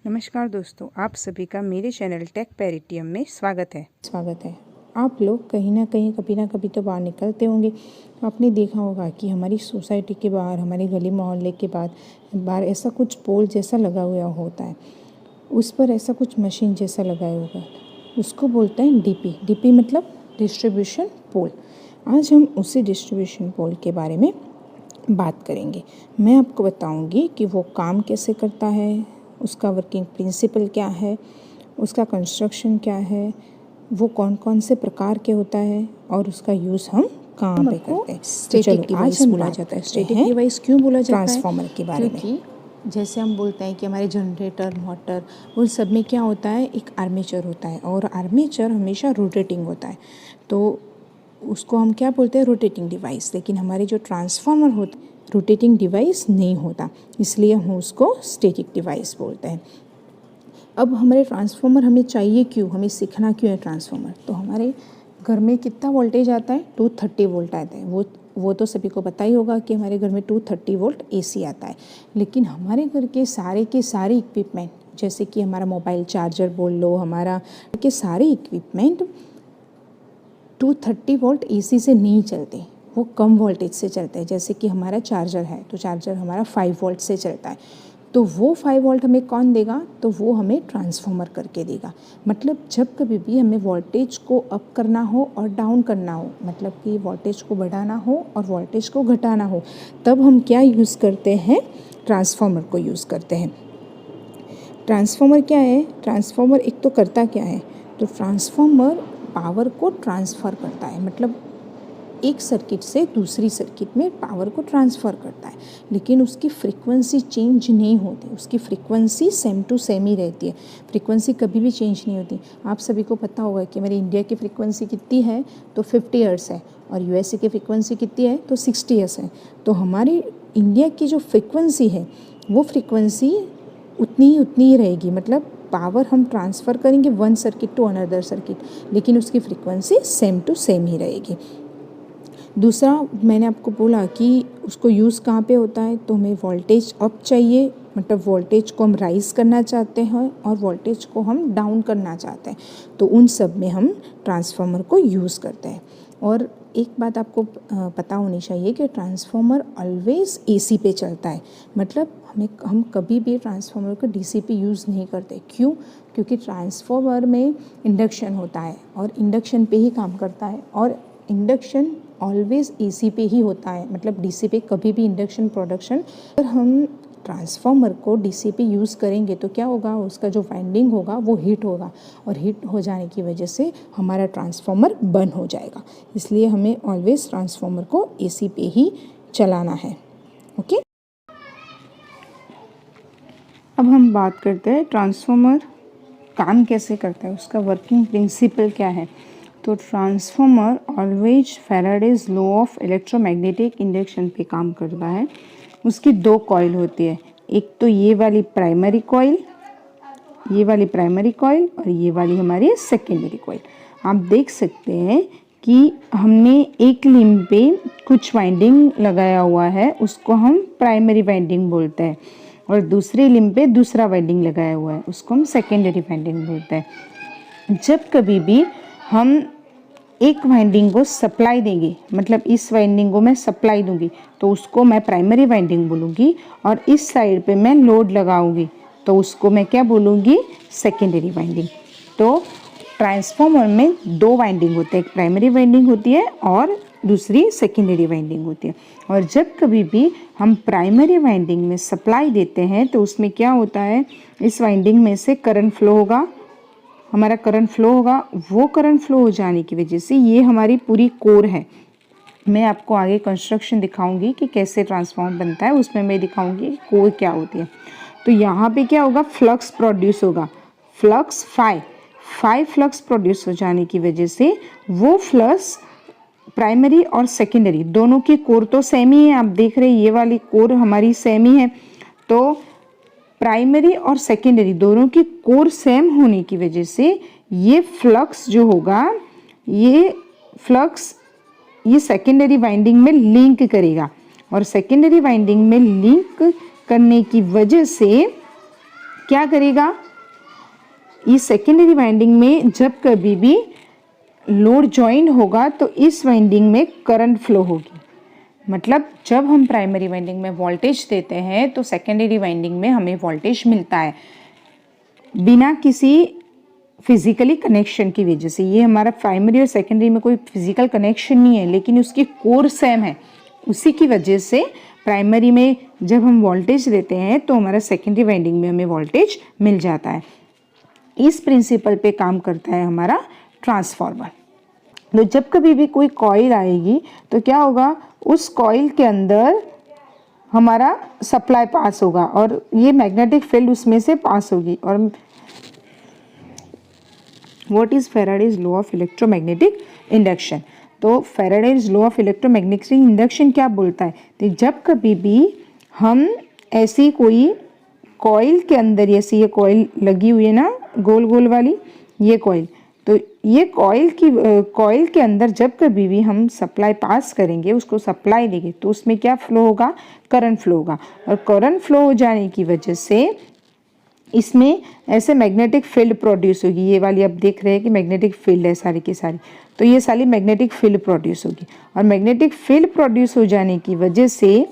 नमस्कार दोस्तों, आप सभी का मेरे चैनल टेक पेरिटियम में स्वागत है। आप लोग कहीं ना कहीं कभी ना कभी तो बाहर निकलते होंगे। आपने देखा होगा कि हमारी सोसाइटी के बाहर, हमारे गली मोहल्ले के बाहर ऐसा कुछ पोल जैसा लगा हुआ होता है। उस पर ऐसा कुछ मशीन जैसा लगाया होगा, उसको बोलते हैं डीपी मतलब डिस्ट्रीब्यूशन पोल। आज हम उसी डिस्ट्रीब्यूशन पोल के बारे में बात करेंगे। मैं आपको बताऊंगी कि वो काम कैसे करता है, उसका वर्किंग प्रिंसिपल क्या है, उसका कंस्ट्रक्शन क्या है, वो कौन कौन से प्रकार के होता है और उसका यूज़ हम कहाँ पे करते हैं। स्टैटिक डिवाइस बोला जाता है। स्टैटिक डिवाइस क्यों बोला जाता है? ट्रांसफार्मर के बारे में। क्योंकि जैसे हम बोलते हैं कि हमारे जनरेटर, मोटर, उन सब में क्या होता है, एक आर्मेचर होता है और आर्मेचर हमेशा रोटेटिंग होता है, तो उसको हम क्या बोलते हैं, रोटेटिंग डिवाइस। लेकिन हमारे जो ट्रांसफार्मर होता है रोटेटिंग डिवाइस नहीं होता, इसलिए हम उसको स्टैटिक डिवाइस बोलते हैं। अब हमारे ट्रांसफार्मर हमें चाहिए क्यों, हमें सीखना क्यों है ट्रांसफार्मर? तो हमारे घर में कितना वोल्टेज आता है, 230 वोल्ट आता है। वो तो सभी को पता ही होगा कि हमारे घर में 230 वोल्ट AC आता है। लेकिन हमारे घर के सारे इक्विपमेंट, जैसे कि हमारा मोबाइल चार्जर बोल लो, हमारा के सारे इक्विपमेंट 230 वोल्ट AC से नहीं चलते, वो कम वोल्टेज से चलते हैं। जैसे कि हमारा चार्जर है, तो चार्जर हमारा 5 वोल्ट से चलता है, तो वो 5 वोल्ट हमें कौन देगा? तो वो हमें ट्रांसफार्मर करके देगा। मतलब जब कभी भी हमें वोल्टेज को अप करना हो और डाउन करना हो, मतलब कि वोल्टेज को बढ़ाना हो और वोल्टेज को घटाना हो, तब हम क्या यूज़ करते हैं? ट्रांसफार्मर को यूज़ करते हैं। ट्रांसफार्मर क्या है? ट्रांसफार्मर एक तो करता क्या है, तो ट्रांसफार्मर पावर को ट्रांसफ़र करता है, मतलब एक सर्किट से दूसरी सर्किट में पावर को ट्रांसफ़र करता है। लेकिन उसकी फ्रीक्वेंसी चेंज नहीं होती, उसकी फ्रीक्वेंसी सेम टू सेम ही रहती है। फ्रीक्वेंसी कभी भी चेंज नहीं होती। आप सभी को पता होगा कि हमारी इंडिया की फ्रीक्वेंसी कितनी है, तो 50 हर्ट्ज़ है, और USA की फ्रीक्वेंसी कितनी है, तो 60 हर्ट्ज़ है। तो हमारी इंडिया की जो फ्रीक्वेंसी है, वो फ्रीक्वेंसी उतनी ही रहेगी। मतलब पावर हम ट्रांसफ़र करेंगे one circuit to another circuit, लेकिन उसकी फ्रीक्वेंसी सेम टू सेम ही रहेगी। दूसरा, मैंने आपको बोला कि उसको यूज़ कहाँ पे होता है, तो हमें वोल्टेज अप चाहिए, मतलब वोल्टेज को हम राइज़ करना चाहते हैं और वोल्टेज को हम डाउन करना चाहते हैं, तो उन सब में हम ट्रांसफार्मर को यूज़ करते हैं। और एक बात आपको पता होनी चाहिए कि ट्रांसफार्मर ऑलवेज़ AC पे चलता है। मतलब हम कभी भी ट्रांसफार्मर को DC पे यूज़ नहीं करते। क्यों? क्योंकि ट्रांसफार्मर में इंडक्शन होता है और इंडक्शन पे ही काम करता है, और इंडक्शन ऑलवेज़ AC पे ही होता है, मतलब DC पे कभी भी इंडक्शन प्रोडक्शन। अगर हम ट्रांसफार्मर को DC पे यूज़ करेंगे तो क्या होगा, उसका जो वाइंडिंग होगा वो हीट होगा, और हीट हो जाने की वजह से हमारा ट्रांसफार्मर बंद हो जाएगा। इसलिए हमें ऑलवेज़ ट्रांसफार्मर को AC पे ही चलाना है। ओके, अब हम बात करते हैं ट्रांसफार्मर काम कैसे करता है, उसका वर्किंग प्रिंसिपल क्या है। तो transformer always Faraday's law of electromagnetic induction पे काम करता है। उसकी 2 कॉइल होती है, एक तो ये वाली प्राइमरी कॉइल और ये वाली हमारी सेकेंडरी कॉइल। आप देख सकते हैं कि हमने एक लिंब पे कुछ वाइंडिंग लगाया हुआ है, उसको हम प्राइमरी वाइंडिंग बोलते हैं, और दूसरे लिंब पे दूसरा वाइंडिंग लगाया हुआ है, उसको हम सेकेंडरी वाइंडिंग बोलते हैं। जब कभी भी हम एक वाइंडिंग को सप्लाई देंगे, मतलब इस वाइंडिंग को मैं सप्लाई दूंगी, तो उसको मैं प्राइमरी वाइंडिंग बोलूँगी, और इस साइड पे मैं लोड लगाऊंगी, तो उसको मैं क्या बोलूँगी, सेकेंडरी वाइंडिंग। तो ट्रांसफार्मर में 2 वाइंडिंग होते हैं, एक प्राइमरी वाइंडिंग होती है और दूसरी सेकेंडरी वाइंडिंग होती है। और जब कभी भी हम प्राइमरी वाइंडिंग में सप्लाई देते हैं, तो उसमें क्या होता है, इस वाइंडिंग में से करंट फ्लो होगा, हमारा करंट फ्लो होगा। वो करंट फ्लो हो जाने की वजह से ये हमारी पूरी कोर है। मैं आपको आगे कंस्ट्रक्शन दिखाऊंगी कि कैसे ट्रांसफार्मर बनता है, उसमें मैं दिखाऊंगी कोर क्या होती है। तो यहाँ पे क्या होगा, फ्लक्स प्रोड्यूस होगा, फ्लक्स फाई फ्लक्स प्रोड्यूस हो जाने की वजह से वो फ्लक्स प्राइमरी और सेकेंडरी दोनों की कोर तो सेम ही है। आप देख रहे हैं ये वाली कोर हमारी सेम ही है, तो प्राइमरी और सेकेंडरी दोनों की कोर सेम होने की वजह से ये फ्लक्स जो होगा, ये फ्लक्स ये सेकेंडरी वाइंडिंग में लिंक करेगा, और सेकेंडरी वाइंडिंग में लिंक करने की वजह से क्या करेगा, इस सेकेंडरी वाइंडिंग में जब कभी भी लोड ज्वाइन होगा तो इस वाइंडिंग में करंट फ्लो होगी। मतलब जब हम प्राइमरी वाइंडिंग में वोल्टेज देते हैं तो सेकेंडरी वाइंडिंग में हमें वोल्टेज मिलता है बिना किसी फिजिकली कनेक्शन की वजह से। ये हमारा प्राइमरी और सेकेंडरी में कोई फिजिकल कनेक्शन नहीं है, लेकिन उसकी कोर सेम है। उसी की वजह से प्राइमरी में जब हम वोल्टेज देते हैं तो हमारा सेकेंडरी वाइंडिंग में हमें वोल्टेज मिल जाता है। इस प्रिंसिपल पे काम करता है हमारा ट्रांसफार्मर। तो जब कभी भी कोई कॉइल आएगी तो क्या होगा, उस कॉइल के अंदर हमारा सप्लाई पास होगा और ये मैग्नेटिक फील्ड उसमें से पास होगी। और what is Faraday's law of electromagnetic induction. तो Faraday's law of electromagnetic induction क्या बोलता है, तो जब कभी भी हम ऐसी कोई कॉइल के अंदर, ऐसी ये कॉइल लगी हुई है ना गोल गोल वाली ये कॉइल, तो ये कॉइल के अंदर जब कभी भी हम सप्लाई पास करेंगे, उसको सप्लाई देंगे, तो उसमें क्या फ्लो होगा, करंट फ्लो होगा। और करंट फ्लो हो जाने की वजह से इसमें ऐसे मैग्नेटिक फील्ड प्रोड्यूस होगी। ये वाली आप देख रहे हैं कि मैग्नेटिक फील्ड है सारी की सारी, तो ये सारी मैग्नेटिक फील्ड प्रोड्यूस होगी। और मैग्नेटिक फील्ड प्रोड्यूस हो जाने की वजह से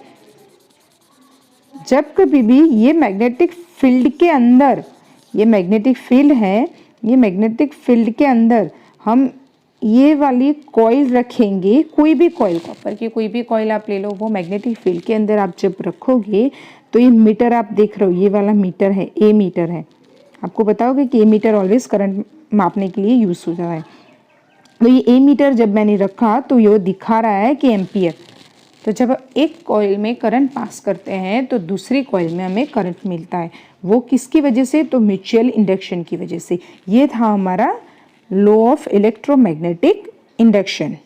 जब कभी भी ये मैग्नेटिक फील्ड के अंदर, ये मैग्नेटिक फील्ड है, ये मैग्नेटिक फील्ड के अंदर हम ये वाली कॉइल रखेंगे, कोई भी कॉइल, कॉपर की कोई भी कॉइल आप ले लो, वो मैग्नेटिक फील्ड के अंदर आप जब रखोगे तो ये मीटर आप देख रहे हो, ये वाला मीटर है, ए मीटर है। आपको पता होगा कि ए मीटर ऑलवेज करंट मापने के लिए यूज होता है। तो ये ए मीटर जब मैंने रखा तो ये दिखा रहा है कि एम्पियर। तो जब एक कॉइल में करंट पास करते हैं तो दूसरी कॉइल में हमें करंट मिलता है। वो किसकी वजह से, तो म्यूचुअल इंडक्शन की वजह से। ये था हमारा लॉ ऑफ इलेक्ट्रोमैग्नेटिक इंडक्शन।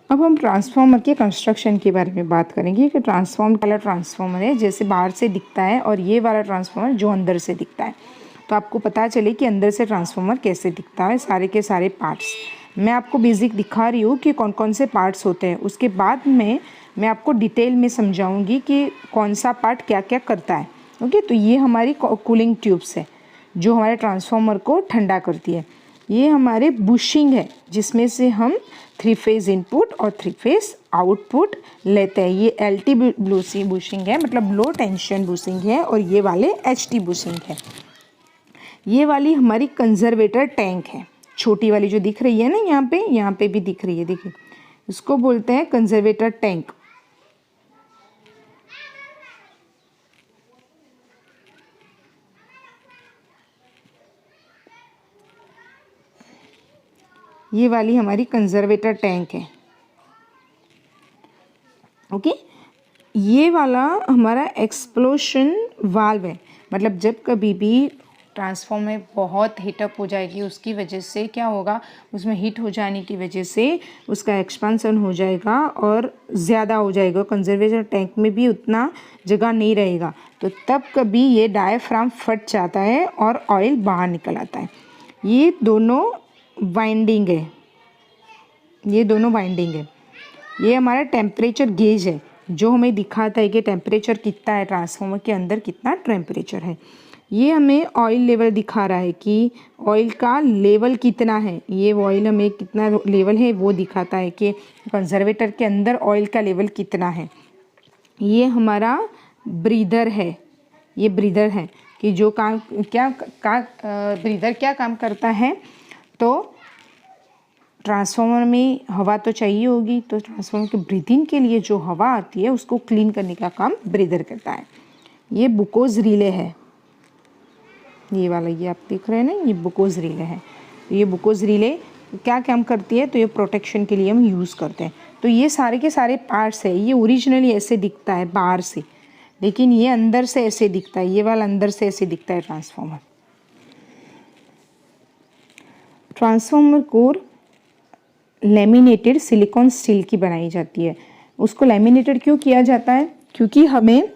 अब हम ट्रांसफार्मर के कंस्ट्रक्शन के बारे में बात करेंगे कि ट्रांसफार्मर है जैसे बाहर से दिखता है, और ये वाला ट्रांसफार्मर जो अंदर से दिखता है। तो आपको पता चले कि अंदर से ट्रांसफार्मर कैसे दिखता है, सारे के सारे पार्ट्स मैं आपको बेसिक दिखा रही हूँ कि कौन कौन से पार्ट्स होते हैं। उसके बाद में मैं आपको डिटेल में समझाऊंगी कि कौन सा पार्ट क्या क्या करता है। ओके, तो ये हमारी कूलिंग ट्यूब्स है जो हमारे ट्रांसफार्मर को ठंडा करती है। ये हमारे बुशिंग है जिसमें से हम 3 फेज़ इनपुट और 3 फेज़ आउटपुट लेते हैं। ये LT बुशिंग है, मतलब लो टेंशन बुशिंग है, और ये वाले HT बुशिंग है। ये वाली हमारी कंजर्वेटर टैंक है, छोटी वाली जो दिख रही है ना, यहाँ पे भी दिख रही है, देखिए, इसको बोलते हैं कंजर्वेटर टैंक। ये वाली हमारी कंजर्वेटर टैंक है। ओके, ये वाला हमारा एक्सप्लोशन वाल्व है, मतलब जब कभी भी ट्रांसफार्मर बहुत हीटअप हो जाएगी, उसकी वजह से क्या होगा, उसमें हीट हो जाने की वजह से उसका एक्सपेंशन हो जाएगा और ज़्यादा हो जाएगा, कंजर्वेटर टैंक में भी उतना जगह नहीं रहेगा, तो तब कभी ये डायफ्राम फट जाता है और ऑयल बाहर निकल आता है। ये दोनों वाइंडिंग है, ये दोनों वाइंडिंग है। ये हमारा टेम्परेचर गेज है जो हमें दिखाता है कि टेम्परेचर कितना है, ट्रांसफार्मर के अंदर कितना टेम्परेचर है। ये हमें ऑयल लेवल दिखा रहा है कि ऑयल का लेवल कितना है। ये ऑयल हमें कितना लेवल है वो दिखाता है कि कंजर्वेटर के अंदर ऑयल का लेवल कितना है। ये हमारा ब्रीदर है, ये ब्रीदर है कि जो काम ब्रीदर क्या काम करता है, तो ट्रांसफार्मर में हवा तो चाहिए होगी, तो ट्रांसफार्मर के ब्रीदिंग के लिए जो हवा आती है उसको क्लीन करने का काम ब्रीदर करता है। ये बुकोज रिले है, ये वाला, ये आप देख रहे हैं ना, ये बुकोज रिले है। तो ये बुकोज रिले क्या काम करती है, तो ये प्रोटेक्शन के लिए हम यूज़ करते हैं। तो ये सारे के सारे पार्ट्स है। ये ओरिजिनली ऐसे दिखता है बाहर से, लेकिन ये अंदर से ऐसे दिखता है, ये वाला अंदर से ऐसे दिखता है transformer. Transformer core laminated silicon steel की बनाई जाती है। उसको लैमिनेटेड क्यों किया जाता है, क्योंकि हमें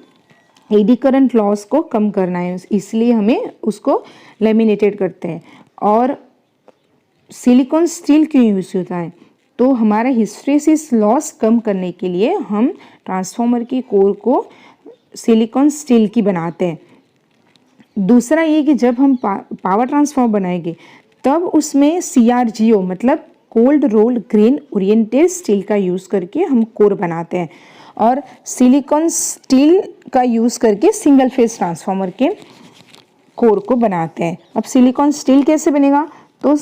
एडी करंट लॉस को कम करना है, इसलिए हमें उसको लैमिनेटेड करते हैं। और सिलिकॉन स्टील क्यों यूज़ होता है, तो हमारा हिस्टैरिसीस लॉस कम करने के लिए हम ट्रांसफार्मर की कोर को सिलिकॉन स्टील की बनाते हैं। दूसरा ये कि जब हम पावर ट्रांसफॉर्मर बनाएंगे तब उसमें CRGO मतलब cold rolled grain oriented steel का यूज़ करके हम कोर बनाते हैं, और सिलिकॉन स्टील का यूज़ करके सिंगल फेज ट्रांसफॉर्मर के कोर को बनाते हैं। अब सिलिकॉन स्टील कैसे बनेगा, तो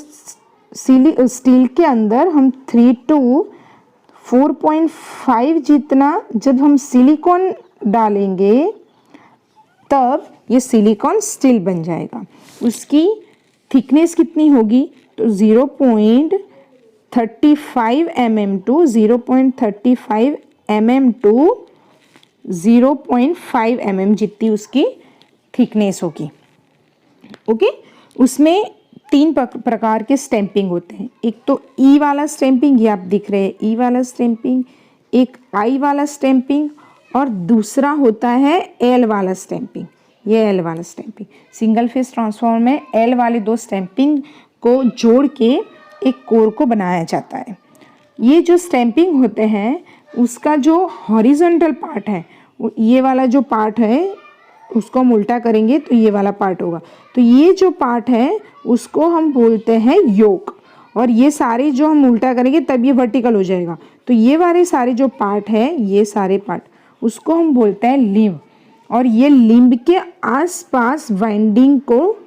स्टील के अंदर हम 3 to 4.5 जितना जब हम सिलिकॉन डालेंगे तब ये सिलिकॉन स्टील बन जाएगा। उसकी थिकनेस कितनी होगी, तो 0.35 mm to 0.35 mm to 0.5 mm जितनी उसकी थिकनेस होगी। ओके, उसमें 3 प्रकार के स्टैंपिंग होते हैं। एक तो ई वाला स्टैंपिंग, ये आप दिख रहे हैं ई वाला स्टैंपिंग, एक आई वाला स्टैंपिंग, और दूसरा होता है एल वाला स्टैंपिंग। ये एल वाला स्टैंपिंग सिंगल फेज ट्रांसफार्मर में एल वाले 2 स्टैंपिंग को जोड़ के एक कोर को बनाया जाता है। ये जो स्टैंपिंग होते हैं उसका जो हॉरिजॉन्टल पार्ट है, ये वाला जो पार्ट है उसको हम उल्टा करेंगे तो ये वाला पार्ट होगा, तो ये जो पार्ट है उसको हम बोलते हैं योक, और ये सारे जो हम उल्टा करेंगे तब ये वर्टिकल हो जाएगा, तो ये वाले सारे जो पार्ट है, ये सारे पार्ट उसको हम बोलते हैं लिम्ब, और ये लिम्ब के आसपास वाइंडिंग को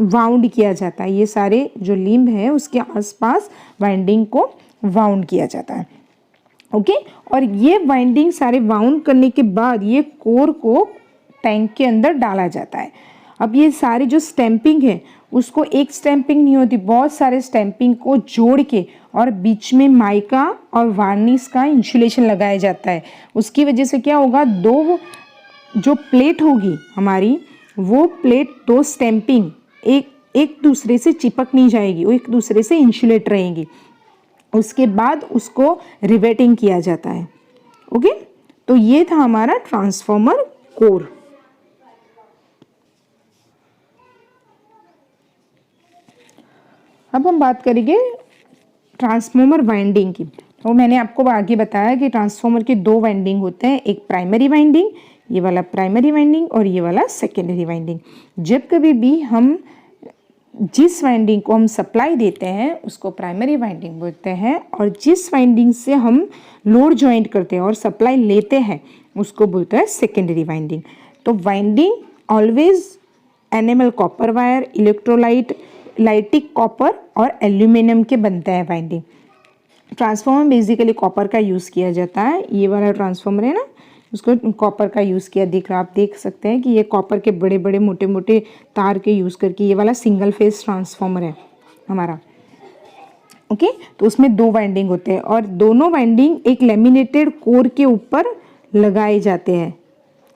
वाउंड किया जाता है। ये सारे जो लिम्ब है उसके आसपास वाइंडिंग को वाउंड किया जाता है। ओके, और ये वाइंडिंग सारे वाउंड करने के बाद ये कोर को टैंक के अंदर डाला जाता है। अब ये सारे जो स्टैंपिंग है उसको एक स्टैंपिंग नहीं होती, बहुत सारे स्टैंपिंग को जोड़ के और बीच में माइका और वार्निश का इंसुलेशन लगाया जाता है। उसकी वजह से क्या होगा, 2 जो प्लेट होगी हमारी, वो प्लेट 2 स्टैंपिंग एक दूसरे से चिपक नहीं जाएगी, वो एक दूसरे से इंसुलेट रहेंगी। उसके बाद उसको रिवेटिंग किया जाता है। ओके, तो ये था हमारा ट्रांसफॉर्मर कोर। अब हम बात करेंगे ट्रांसफॉर्मर वाइंडिंग की। तो मैंने आपको आगे बताया कि ट्रांसफॉर्मर के 2 वाइंडिंग होते हैं, एक प्राइमरी वाइंडिंग, ये वाला प्राइमरी वाइंडिंग, और ये वाला सेकेंडरी वाइंडिंग। जब कभी भी हम जिस वाइंडिंग को हम सप्लाई देते हैं उसको प्राइमरी वाइंडिंग बोलते हैं, और जिस वाइंडिंग से हम लोड जॉइंट करते हैं और सप्लाई लेते हैं उसको बोलते हैं सेकेंडरी वाइंडिंग। तो winding always enamel copper wire, electrolyte, lytic copper और एल्यूमिनियम के बनते हैं वाइंडिंग। ट्रांसफॉर्मर बेसिकली कॉपर का यूज़ किया जाता है। ये वाला ट्रांसफॉर्मर है ना, उसको कॉपर का यूज़ किया दिख रहा, आप देख सकते हैं कि ये कॉपर के बड़े बड़े मोटे मोटे तार के यूज़ करके ये वाला सिंगल फेज ट्रांसफॉर्मर है हमारा। ओके, तो उसमें 2 वाइंडिंग होते हैं और दोनों वाइंडिंग एक लेमिनेटेड कोर के ऊपर लगाए जाते हैं।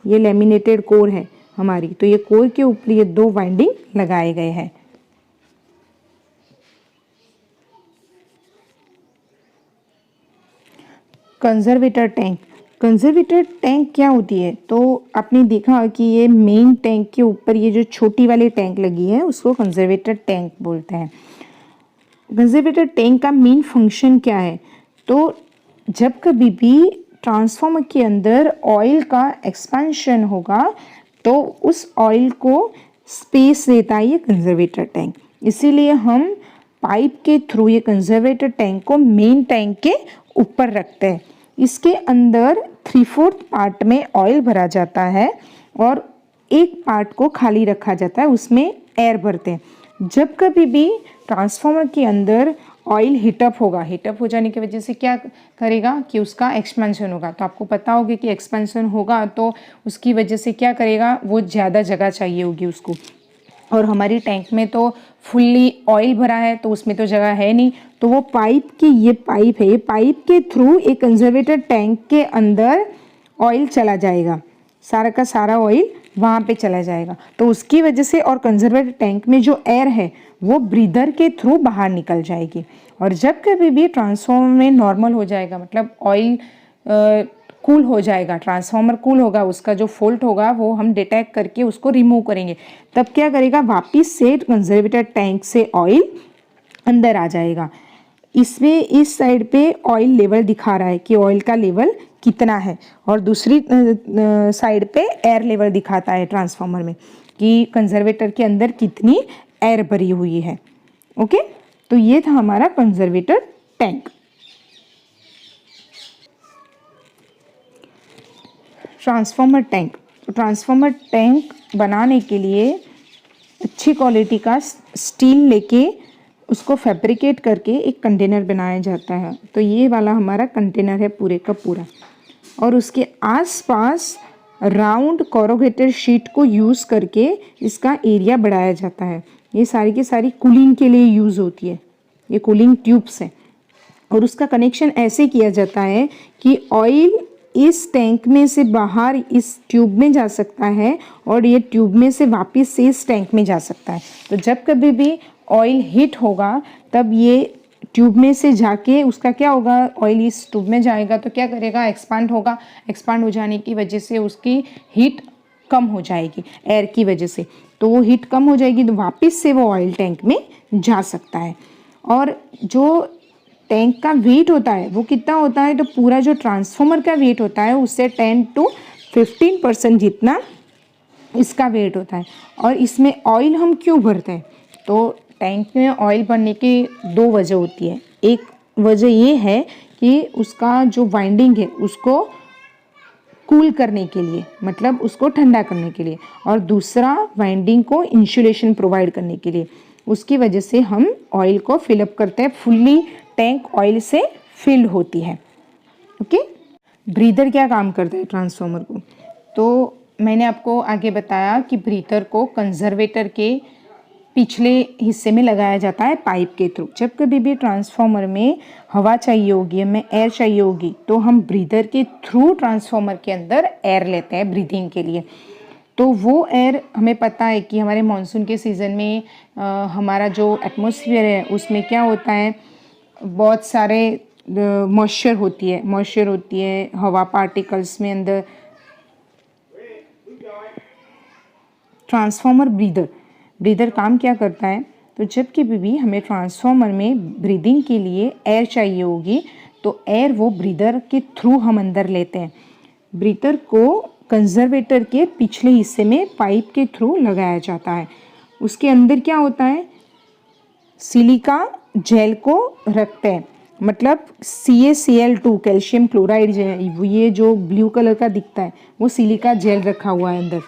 ये लेमिनेटेड कोर है हमारी, तो ये कोर के ऊपर ये 2 वाइंडिंग लगाए गए हैं। कंजर्वेटर टैंक, कंजर्वेटर टैंक क्या होती है, तो आपने देखा कि ये मेन टैंक के ऊपर ये जो छोटी वाली टैंक लगी है उसको कंजर्वेटर टैंक बोलते हैं। कंजर्वेटर टैंक का मेन फंक्शन क्या है, तो जब कभी भी ट्रांसफार्मर के अंदर ऑयल का एक्सपेंशन होगा तो उस ऑयल को स्पेस देता है ये कंजर्वेटर टैंक। इसीलिए हम पाइप के थ्रू ये कंजर्वेटर टैंक को मेन टैंक के ऊपर रखते हैं। इसके अंदर 3/4 पार्ट में ऑयल भरा जाता है और एक पार्ट को खाली रखा जाता है, उसमें एयर भरते हैं। जब कभी भी ट्रांसफार्मर के अंदर ऑयल हीटअप होगा, हीटअप हो जाने की वजह से क्या करेगा कि उसका एक्सपेंशन होगा। तो आपको पता होगा कि एक्सपेंशन होगा तो उसकी वजह से क्या करेगा, वो ज़्यादा जगह चाहिए होगी उसको, और हमारी टैंक में तो फुल्ली ऑयल भरा है तो उसमें तो जगह है नहीं, तो वो पाइप की ये पाइप है, ये पाइप के थ्रू एक कंजर्वेटर टैंक के अंदर ऑयल चला जाएगा, सारा का सारा ऑयल वहाँ पे चला जाएगा। तो उसकी वजह से और कंजर्वेटर टैंक में जो एयर है वो ब्रीदर के थ्रू बाहर निकल जाएगी। और जब कभी भी ट्रांसफार्मर में नॉर्मल हो जाएगा, मतलब ऑयल कूल हो जाएगा, ट्रांसफार्मर कूल होगा, उसका जो फॉल्ट होगा वो हम डिटेक्ट करके उसको रिमूव करेंगे, तब क्या करेगा, वापिस से कंजर्वेटर टैंक से ऑयल अंदर आ जाएगा। इसमें इस साइड पे ऑयल लेवल दिखा रहा है कि ऑयल का लेवल कितना है, और दूसरी साइड पे एयर लेवल दिखाता है ट्रांसफार्मर में कि कंजर्वेटर के अंदर कितनी एयर भरी हुई है। ओके, तो ये था हमारा conservator tank. Transformer tank, transformer tank बनाने के लिए अच्छी क्वालिटी का स्टील लेके उसको फैब्रिकेट करके एक कंटेनर बनाया जाता है। तो ये वाला हमारा कंटेनर है पूरे का पूरा, और उसके आसपास राउंड कोरोगेटेड शीट को यूज़ करके इसका एरिया बढ़ाया जाता है। ये सारी की सारी कूलिंग के लिए यूज़ होती है, ये कूलिंग ट्यूब्स हैं। और उसका कनेक्शन ऐसे किया जाता है कि ऑयल इस टैंक में से बाहर इस ट्यूब में जा सकता है और ये ट्यूब में से वापस से इस टैंक में जा सकता है। तो जब कभी भी ऑयल हीट होगा तब ये ट्यूब में से जाके उसका क्या होगा, ऑयल इस ट्यूब में जाएगा तो क्या करेगा, एक्सपांड होगा। एक्सपांड हो जाने की वजह से उसकी हीट कम हो जाएगी एयर की वजह से, तो वो हीट कम हो जाएगी तो वापस से वो ऑयल टैंक में जा सकता है। और जो टैंक का वेट होता है वो कितना होता है, तो पूरा जो ट्रांसफार्मर का वेट होता है उससे 10 to 15% जितना इसका वेट होता है। और इसमें ऑयल हम क्यों भरते हैं, तो टैंक में ऑयल भरने की दो वजह होती है। एक वजह ये है कि उसका जो वाइंडिंग है उसको कूल करने के लिए, मतलब उसको ठंडा करने के लिए, और दूसरा वाइंडिंग को इंसुलेशन प्रोवाइड करने के लिए। उसकी वजह से हम ऑयल को फिलअप करते हैं, फुल्ली टैंक ऑयल से फिल होती है। ओके, ब्रीदर क्या काम करता है ट्रांसफार्मर को, तो मैंने आपको आगे बताया कि ब्रीदर को कंजर्वेटर के पिछले हिस्से में लगाया जाता है पाइप के थ्रू। जब कभी भी ट्रांसफार्मर में हवा चाहिए होगी, हमें एयर चाहिए होगी, तो हम ब्रीदर के थ्रू ट्रांसफार्मर के अंदर एयर लेते हैं ब्रीदिंग के लिए। तो वो एयर हमें पता है कि हमारे मानसून के सीज़न में हमारा जो एटमॉस्फेयर है उसमें क्या होता है, बहुत सारे मॉइस्चर होती है हवा पार्टिकल्स में अंदर। ट्रांसफार्मर ब्रीदर काम क्या करता है, तो जब कभी भी हमें ट्रांसफार्मर में ब्रीदिंग के लिए एयर चाहिए होगी तो एयर वो ब्रीदर के थ्रू हम अंदर लेते हैं। ब्रीदर को कंजर्वेटर के पिछले हिस्से में पाइप के थ्रू लगाया जाता है। उसके अंदर क्या होता है, सिलिका जेल को रखते हैं, मतलब CaCl2 कैल्शियम क्लोराइड ये जो ब्लू कलर का दिखता है वो सिलिका जेल रखा हुआ है अंदर।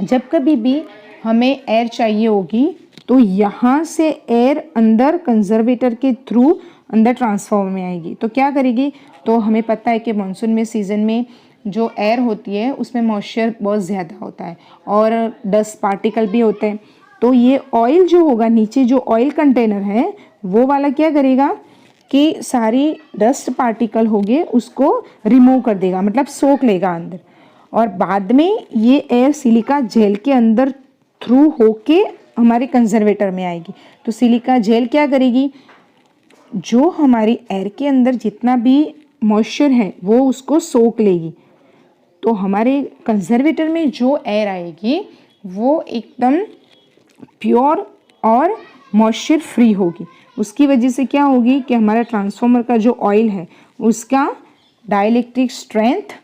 जब कभी भी हमें एयर चाहिए होगी तो यहाँ से एयर अंदर कंजर्वेटर के थ्रू अंदर ट्रांसफार्मर में आएगी। तो क्या करेगी, तो हमें पता है कि मानसून में सीज़न में जो एयर होती है उसमें मॉइस्चर बहुत ज़्यादा होता है और डस्ट पार्टिकल भी होते हैं। तो ये ऑयल जो होगा, नीचे जो ऑयल कंटेनर है वो वाला क्या करेगा कि सारी डस्ट पार्टिकल हो गए उसको रिमूव कर देगा, मतलब सोख लेगा अंदर, और बाद में ये एयर सिलिका जेल के अंदर थ्रू होके हमारे कंजर्वेटर में आएगी। तो सिलिका जेल क्या करेगी, जो हमारी एयर के अंदर जितना भी मॉइस्चर है वो उसको सोख लेगी। तो हमारे कंजर्वेटर में जो एयर आएगी वो एकदम प्योर और मॉइस्चर फ्री होगी। उसकी वजह से क्या होगी कि हमारा ट्रांसफार्मर का जो ऑयल है उसका डाइलेक्ट्रिक स्ट्रेंथ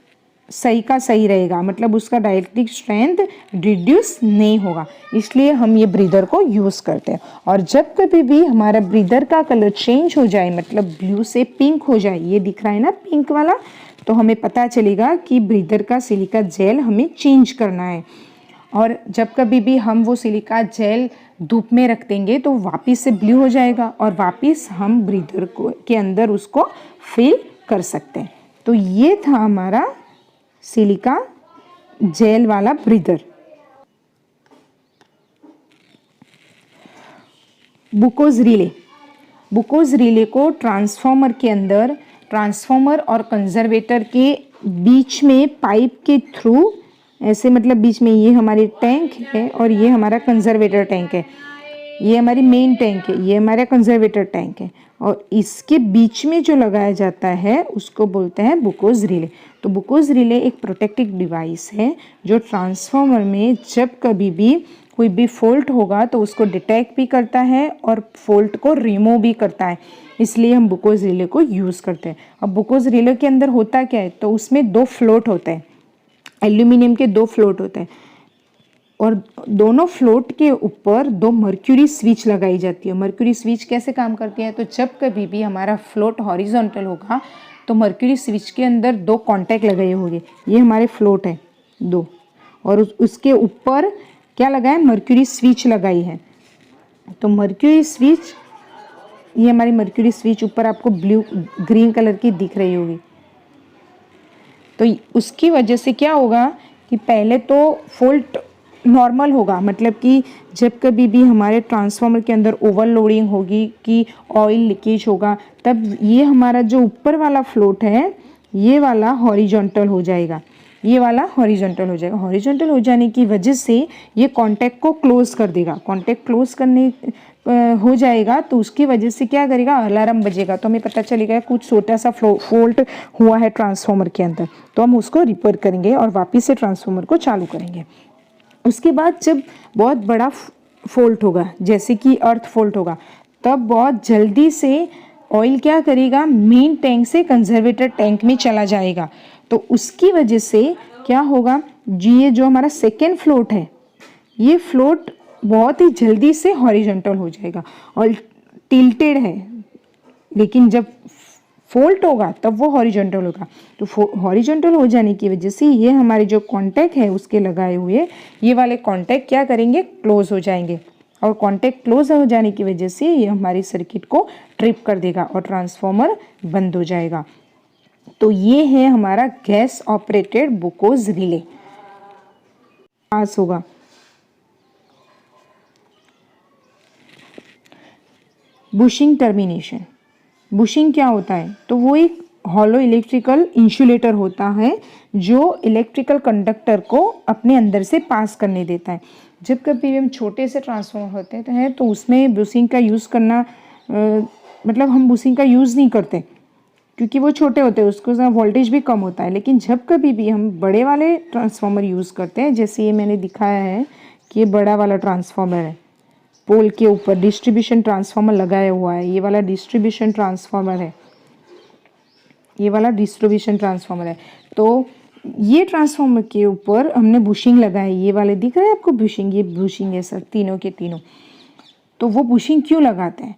सही का सही रहेगा, मतलब उसका डाइलेक्ट्रिक स्ट्रेंथ रिड्यूस नहीं होगा। इसलिए हम ये ब्रीदर को यूज़ करते हैं। और जब कभी भी हमारा ब्रीदर का कलर चेंज हो जाए, मतलब ब्लू से पिंक हो जाए, ये दिख रहा है ना पिंक वाला, तो हमें पता चलेगा कि ब्रीदर का सिलिका जेल हमें चेंज करना है। और जब कभी भी हम वो सिलिका जेल धूप में रख देंगे तो वापस से ब्लू हो जाएगा और वापस हम ब्रीदर को के अंदर उसको फिल कर सकते हैं। तो ये था हमारा सिलिका जेल वाला ब्रीदर। बुकोज रिले को ट्रांसफार्मर के अंदर, ट्रांसफार्मर और कंजर्वेटर के बीच में पाइप के थ्रू ऐसे, मतलब बीच में ये हमारी टैंक है और ये हमारा कंजर्वेटर टैंक है, ये हमारी मेन टैंक है, ये हमारा कंजर्वेटर टैंक है, और इसके बीच में जो लगाया जाता है उसको बोलते हैं बुकोज रिले। तो बुकोज रिले एक प्रोटेक्टिव डिवाइस है जो ट्रांसफार्मर में जब कभी भी कोई भी फॉल्ट होगा तो उसको डिटेक्ट भी करता है और फॉल्ट को रिमूव भी करता है, इसलिए हम बुकोज रिले को यूज़ करते हैं। अब बुकोज रिले के अंदर होता क्या है, तो उसमें 2 फ्लोट होते हैं, एल्यूमिनियम के 2 फ्लोट होते हैं और दोनों फ्लोट के ऊपर 2 मर्क्यूरी स्विच लगाई जाती है। मर्क्यूरी स्विच कैसे काम करती है, तो जब कभी भी हमारा फ्लोट हॉरिजॉन्टल होगा तो मर्क्यूरी स्विच के अंदर 2 कॉन्टैक्ट लगाए होंगे। ये हमारे फ्लोट है 2 और उसके ऊपर क्या लगा है, मर्क्यूरी स्विच लगाई है। तो मर्क्यूरी स्विच, ये हमारी मर्क्यूरी स्विच ऊपर आपको ब्लू ग्रीन कलर की दिख रही होगी। तो उसकी वजह से क्या होगा कि पहले तो फॉल्ट नॉर्मल होगा, मतलब कि जब कभी भी हमारे ट्रांसफार्मर के अंदर ओवरलोडिंग होगी कि ऑयल लीकेज होगा, तब ये हमारा जो ऊपर वाला फ्लोट है ये वाला हॉरिजॉन्टल हो जाएगा, ये वाला हॉरिजॉन्टल हो जाएगा। हॉरिजॉन्टल हो जाने की वजह से ये कॉन्टैक्ट को क्लोज कर देगा। कॉन्टैक्ट क्लोज करने हो जाएगा तो उसकी वजह से क्या करेगा, अलार्म बजेगा, तो हमें पता चलेगा कुछ छोटा सा फॉल्ट हुआ है ट्रांसफार्मर के अंदर, तो हम उसको रिपेयर करेंगे और वापस से ट्रांसफार्मर को चालू करेंगे। उसके बाद जब बहुत बड़ा फॉल्ट होगा, जैसे कि अर्थ फॉल्ट होगा, तब बहुत जल्दी से ऑयल क्या करेगा, मेन टैंक से कंजर्वेटर टैंक में चला जाएगा। तो उसकी वजह से क्या होगा, ये जो हमारा सेकेंड फ्लोट है, ये फ्लोट बहुत ही जल्दी से हॉरिजॉन्टल हो जाएगा और टिल्टेड है, लेकिन जब फॉल्ट होगा तब वो हॉरिजॉन्टल होगा। तो हॉरिजॉन्टल हो जाने की वजह से ये हमारे जो कॉन्टैक्ट है उसके लगाए हुए ये वाले कॉन्टैक्ट क्या करेंगे, क्लोज हो जाएंगे और कॉन्टैक्ट क्लोज हो जाने की वजह से ये हमारी सर्किट को ट्रिप कर देगा और ट्रांसफार्मर बंद हो जाएगा। तो ये है हमारा गैस ऑपरेटेड बुकोज रिले। पास होगा। Bushing termination. बुशिंग क्या होता है, तो वो एक हॉलो इलेक्ट्रिकल इंसुलेटर होता है जो इलेक्ट्रिकल कंडक्टर को अपने अंदर से पास करने देता है। जब कभी हम छोटे से ट्रांसफार्मर होते हैं तो उसमें बुशिंग का यूज़ करना मतलब हम बुशिंग का यूज़ नहीं करते क्योंकि वो छोटे होते हैं, उसको वोल्टेज भी कम होता है। लेकिन जब कभी भी हम बड़े वाले ट्रांसफार्मर यूज़ करते हैं, जैसे ये मैंने दिखाया है कि ये बड़ा वाला ट्रांसफार्मर है, पोल के ऊपर डिस्ट्रीब्यूशन ट्रांसफार्मर लगाया हुआ है, ये वाला डिस्ट्रीब्यूशन ट्रांसफार्मर है, ये वाला डिस्ट्रीब्यूशन ट्रांसफार्मर है। तो ये ट्रांसफार्मर के ऊपर हमने बुशिंग लगाई, ये वाले दिख रहे हैं आपको बुशिंग, ये बुशिंग है सर, तीनों के तीनों। तो वो बुशिंग क्यों लगाते हैं,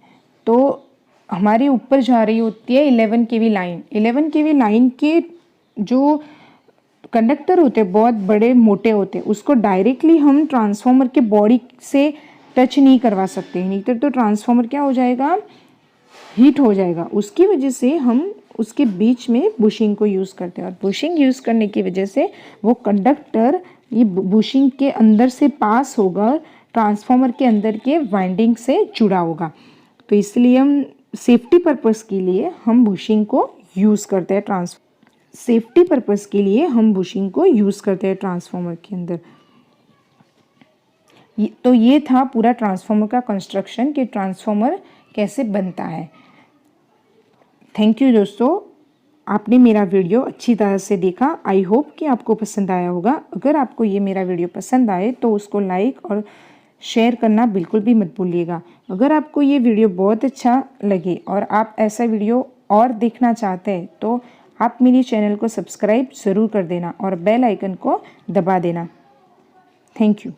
तो हमारे ऊपर जा रही होती है 11 kV लाइन। 11 kV लाइन के जो कंडक्टर होते हैं बहुत बड़े मोटे होते हैं, उसको डायरेक्टली हम ट्रांसफार्मर के बॉडी से टच नहीं करवा सकते, नहीं तो ट्रांसफार्मर क्या हो जाएगा, हीट हो जाएगा। उसकी वजह से हम उसके बीच में बुशिंग को यूज़ करते हैं और बुशिंग यूज़ करने की वजह से वो कंडक्टर ये बुशिंग के अंदर से पास होगा, ट्रांसफार्मर के अंदर के वाइंडिंग से जुड़ा होगा। तो इसलिए हम सेफ्टी पर्पस के लिए हम बुशिंग को यूज़ करते हैं, सेफ्टी पर्पस के लिए हम बुशिंग को यूज़ करते हैं ट्रांसफार्मर के अंदर। तो ये था पूरा ट्रांसफार्मर का कंस्ट्रक्शन कि ट्रांसफार्मर कैसे बनता है। थैंक यू दोस्तों, आपने मेरा वीडियो अच्छी तरह से देखा। आई होप कि आपको पसंद आया होगा। अगर आपको ये मेरा वीडियो पसंद आए तो उसको लाइक और शेयर करना बिल्कुल भी मत भूलिएगा। अगर आपको ये वीडियो बहुत अच्छा लगे और आप ऐसा वीडियो और देखना चाहते हैं तो आप मेरे चैनल को सब्सक्राइब ज़रूर कर देना और बेल आइकन को दबा देना। Thank you.